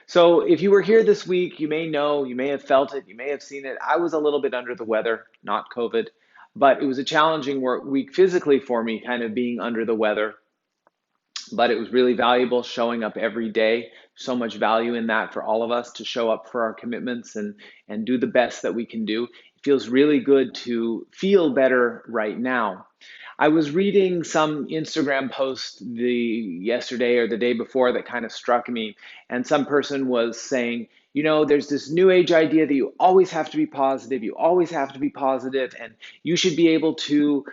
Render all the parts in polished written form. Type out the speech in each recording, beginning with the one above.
So if you were here this week, you may know, you may have felt it, you may have seen it. I was a little bit under the weather, not COVID, but it was a challenging work week physically for me, kind of being under the weather. But it was really valuable showing up every day. So much value in that for all of us to show up for our commitments and do the best that we can do. It feels really good to feel better right now. I was reading some Instagram post yesterday or the day before that kind of struck me, and some person was saying, there's this new age idea that you always have to be positive, you always have to be positive, and you should be able to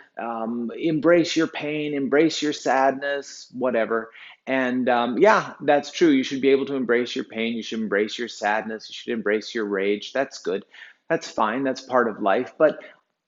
embrace your pain, embrace your sadness, whatever. And yeah, that's true. You should be able to embrace your pain. You should embrace your sadness. You should embrace your rage. That's good. That's fine. That's part of life. But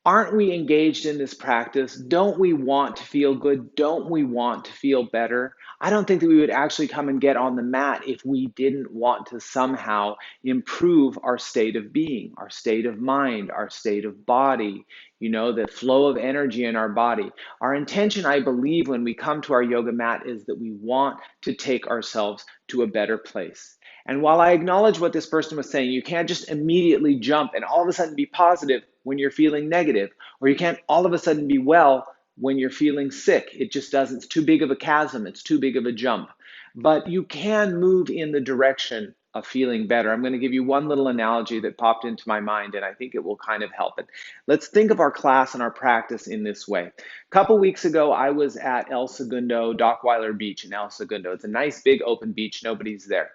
aren't we engaged in this practice? Don't we want to feel good? Don't we want to feel better? I don't think that we would actually come and get on the mat if we didn't want to somehow improve our state of being, our state of mind, our state of body, the flow of energy in our body. Our intention, I believe, when we come to our yoga mat is that we want to take ourselves to a better place. And while I acknowledge what this person was saying, you can't just immediately jump and all of a sudden be positive when you're feeling negative, or you can't all of a sudden be well when you're feeling sick. It just doesn't, it's too big of a chasm, it's too big of a jump. But you can move in the direction of feeling better. I'm going to give you one little analogy that popped into my mind, and I think it will kind of help it. Let's think of our class and our practice in this way. A couple weeks ago, I was at El Segundo, Dockweiler Beach in El Segundo. It's a nice big open beach, nobody's there.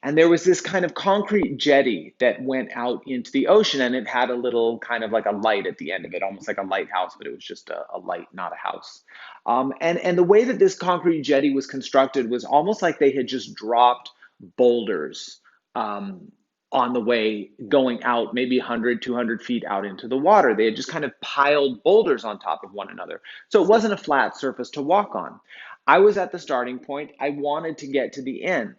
And there was this kind of concrete jetty that went out into the ocean, and it had a little kind of like a light at the end of it, almost like a lighthouse, but it was just a light, not a house. And the way that this concrete jetty was constructed was almost like they had just dropped boulders um, on the way going out, maybe 100, 200 feet out into the water. They had just kind of piled boulders on top of one another. So it wasn't a flat surface to walk on. I was at the starting point. I wanted to get to the end.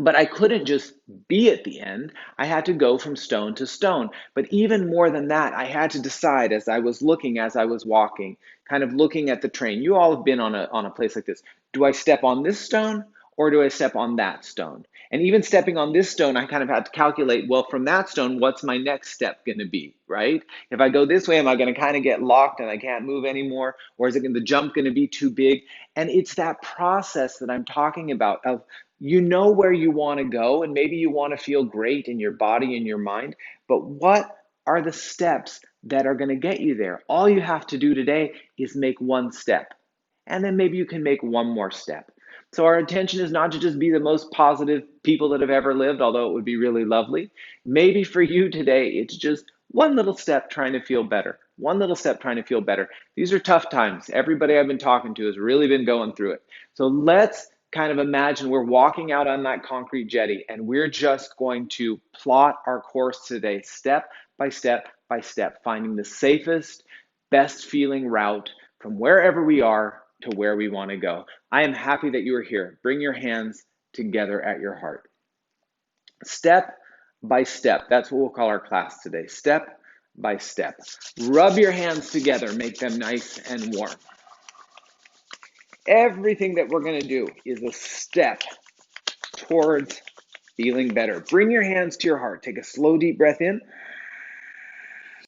But I couldn't just be at the end. I had to go from stone to stone. But even more than that, I had to decide as I was looking, as I was walking, kind of looking at the train. You all have been on a place like this. Do I step on this stone or do I step on that stone? And even stepping on this stone, I kind of had to calculate, well, from that stone, what's my next step going to be, right? If I go this way, am I going to kind of get locked and I can't move anymore? Or is the jump going to be too big? And it's that process that I'm talking about of where you want to go, and maybe you want to feel great in your body and your mind, but what are the steps that are going to get you there? All you have to do today is make one step, and then maybe you can make one more step. So our intention is not to just be the most positive people that have ever lived, although it would be really lovely. Maybe for you today, it's just one little step trying to feel better. One little step trying to feel better. These are tough times. Everybody I've been talking to has really been going through it. So let's kind of imagine we're walking out on that concrete jetty and we're just going to plot our course today, step by step by step, finding the safest, best feeling route from wherever we are to where we want to go. I am happy that you are here. Bring your hands together at your heart. Step by step. That's what we'll call our class today. Step by step. Rub your hands together. Make them nice and warm. Everything that we're going to do is a step towards feeling better. Bring your hands to your heart. Take a slow, deep breath in.